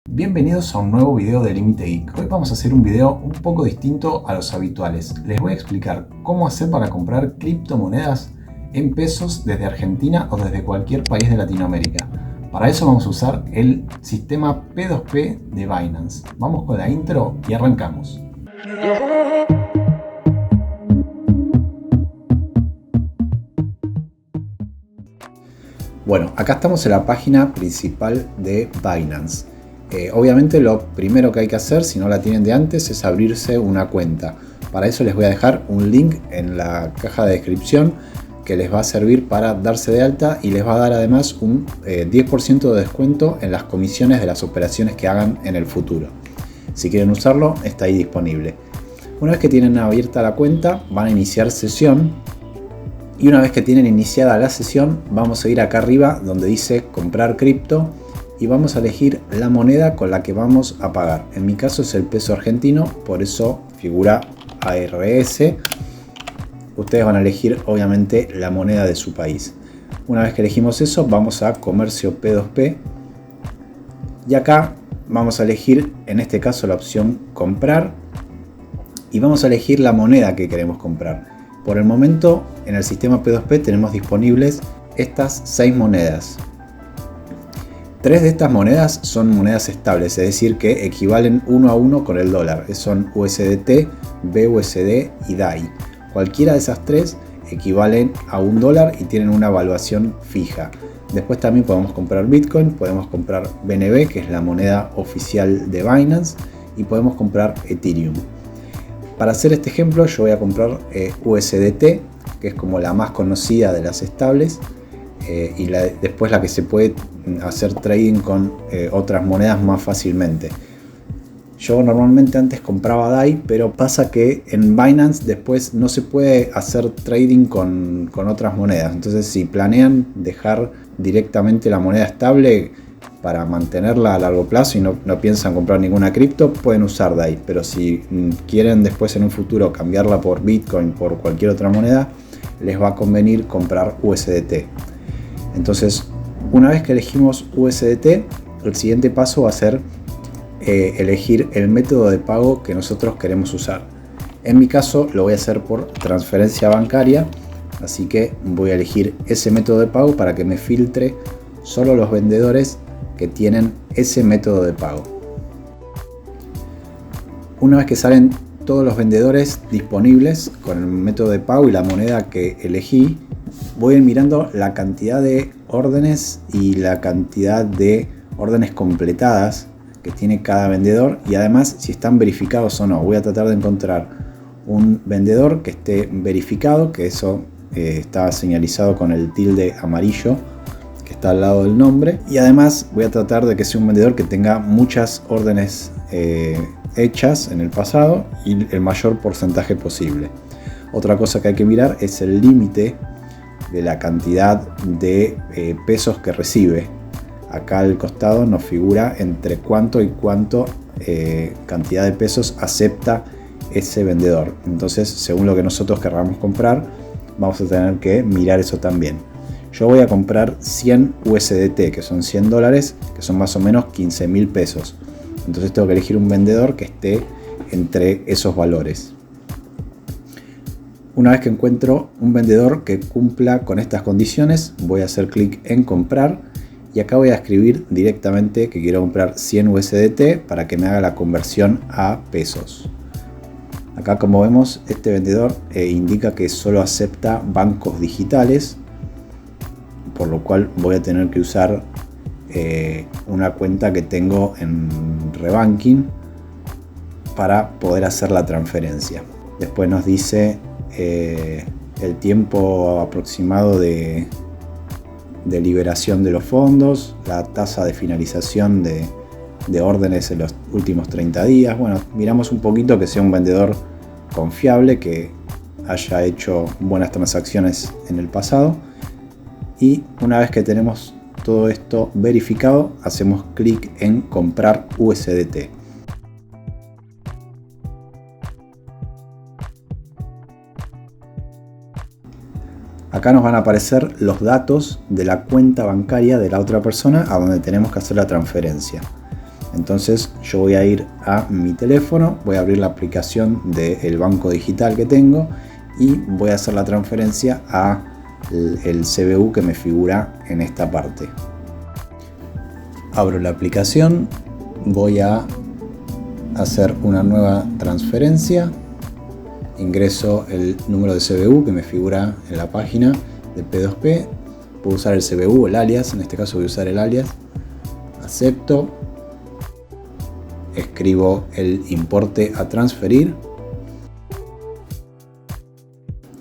Bienvenidos a un nuevo video de Límite Geek. Hoy vamos a hacer un video un poco distinto a los habituales. Les voy a explicar cómo hacer para comprar criptomonedas en pesos desde Argentina o desde cualquier país de Latinoamérica. Para eso vamos a usar el sistema P2P de Binance. Vamos con la intro y arrancamos. Bueno, acá estamos en la página principal de Binance. Obviamente lo primero que hay que hacer, si no la tienen de antes, es abrirse una cuenta. Para eso les voy a dejar un link en la caja de descripción que les va a servir para darse de alta y les va a dar además un 10% de descuento en las comisiones de las operaciones que hagan en el futuro. Si quieren usarlo, está ahí disponible. Una vez que tienen abierta la cuenta, van a iniciar sesión. Y una vez que tienen iniciada la sesión, vamos a ir acá arriba donde dice comprar cripto y vamos a elegir la moneda con la que vamos a pagar. En mi caso es el peso argentino, por eso figura ARS. Ustedes van a elegir obviamente la moneda de su país. Una vez que elegimos eso, vamos a comercio P2P y acá vamos a elegir en este caso la opción comprar y vamos a elegir la moneda que queremos comprar. Por el momento en el sistema P2P tenemos disponibles estas 6 monedas. 3 de estas monedas son monedas estables, es decir que equivalen 1 a 1 con el dólar. Son USDT, BUSD y DAI. Cualquiera de esas 3 equivalen a $1 y tienen una evaluación fija. Después también podemos comprar Bitcoin, podemos comprar BNB, que es la moneda oficial de Binance, y podemos comprar Ethereum. Para hacer este ejemplo yo voy a comprar USDT, que es como la más conocida de las estables, y después la que se puede hacer trading con otras monedas más fácilmente. Yo normalmente antes compraba DAI, pero pasa que en Binance después no se puede hacer trading con otras monedas. Entonces si planean dejar directamente la moneda estable para mantenerla a largo plazo y no piensan comprar ninguna cripto, pueden usar DAI. Pero si quieren después en un futuro cambiarla por Bitcoin, por cualquier otra moneda, les va a convenir comprar USDT. Entonces, una vez que elegimos USDT, el siguiente paso va a ser elegir el método de pago que nosotros queremos usar. En mi caso lo voy a hacer por transferencia bancaria, así que voy a elegir ese método de pago para que me filtre solo los vendedores que tienen ese método de pago. Una vez que salen todos los vendedores disponibles con el método de pago y la moneda que elegí, voy a ir mirando la cantidad de órdenes y la cantidad de órdenes completadas que tiene cada vendedor y además si están verificados o no. Voy a tratar de encontrar un vendedor que esté verificado, que eso está señalizado con el tilde amarillo que está al lado del nombre, y además voy a tratar de que sea un vendedor que tenga muchas órdenes hechas en el pasado y el mayor porcentaje posible. Otra cosa que hay que mirar es el límite de la cantidad de pesos que recibe. Acá al costado nos figura entre cuánto y cuánto cantidad de pesos acepta ese vendedor. Entonces, según lo que nosotros querramos comprar, vamos a tener que mirar eso también. Yo voy a comprar 100 USDT, que son $100, que son más o menos 15.000 pesos. Entonces tengo que elegir un vendedor que esté entre esos valores. Una vez que encuentro un vendedor que cumpla con estas condiciones, voy a hacer clic en comprar y acá voy a escribir directamente que quiero comprar 100 USDT para que me haga la conversión a pesos. Acá, como vemos, este vendedor indica que solo acepta bancos digitales, por lo cual voy a tener que usar una cuenta que tengo en Rebanking para poder hacer la transferencia. Después nos dice el tiempo aproximado de liberación de los fondos, la tasa de finalización de órdenes en los últimos 30 días. Bueno, miramos un poquito que sea un vendedor confiable, que haya hecho buenas transacciones en el pasado. Y una vez que tenemos todo esto verificado, hacemos clic en comprar USDT. Acá nos van a aparecer los datos de la cuenta bancaria de la otra persona a donde tenemos que hacer la transferencia. Entonces yo voy a ir a mi teléfono, voy a abrir la aplicación del banco digital que tengo y voy a hacer la transferencia a el CBU que me figura en esta parte. Abro la aplicación, voy a hacer una nueva transferencia, ingreso el número de CBU que me figura en la página de P2P, puedo usar el CBU o el alias, en este caso voy a usar el alias, acepto, escribo el importe a transferir,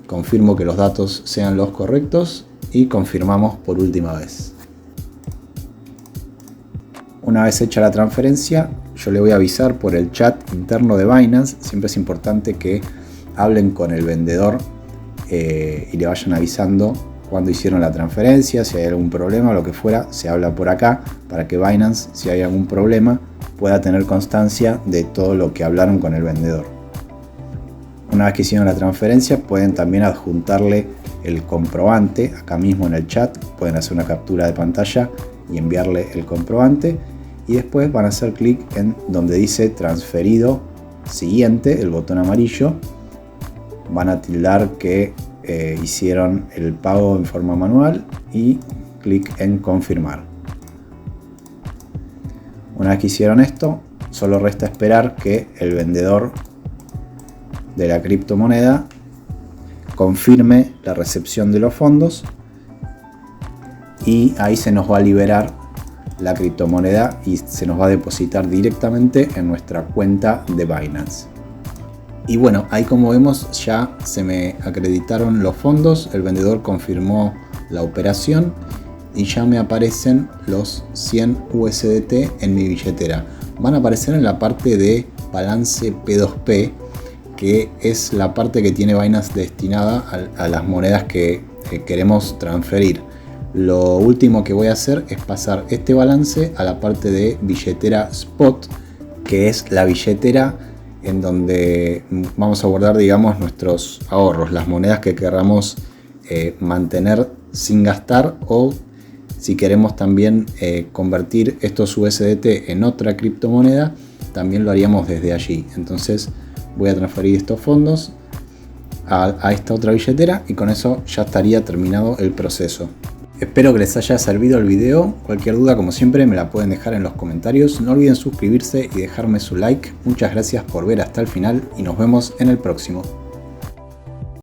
confirmo que los datos sean los correctos y confirmamos por última vez. Una vez hecha la transferencia, yo le voy a avisar por el chat interno de Binance. Siempre es importante que hablen con el vendedor y le vayan avisando cuando hicieron la transferencia, si hay algún problema o lo que fuera, se habla por acá para que Binance, si hay algún problema, pueda tener constancia de todo lo que hablaron con el vendedor. Una vez que hicieron la transferencia, pueden también adjuntarle el comprobante acá mismo en el chat. Pueden hacer una captura de pantalla y enviarle el comprobante. Y después van a hacer clic en donde dice transferido siguiente, el botón amarillo. Van a tildar que hicieron el pago en forma manual y clic en confirmar. Una vez que hicieron esto, solo resta esperar que el vendedor de la criptomoneda confirme la recepción de los fondos y ahí se nos va a liberar la criptomoneda y se nos va a depositar directamente en nuestra cuenta de Binance. Y bueno, ahí como vemos ya se me acreditaron los fondos, el vendedor confirmó la operación y ya me aparecen los 100 USDT en mi billetera. Van a aparecer en la parte de balance P2P, que es la parte que tiene Binance destinada a las monedas que queremos transferir. Lo último que voy a hacer es pasar este balance a la parte de billetera Spot, que es la billetera en donde vamos a guardar, digamos, nuestros ahorros, las monedas que queramos mantener sin gastar, o si queremos también convertir estos USDT en otra criptomoneda, también lo haríamos desde allí. Entonces voy a transferir estos fondos a esta otra billetera y con eso ya estaría terminado el proceso. Espero que les haya servido el video. Cualquier duda, como siempre, me la pueden dejar en los comentarios. No olviden suscribirse y dejarme su like. Muchas gracias por ver hasta el final y nos vemos en el próximo.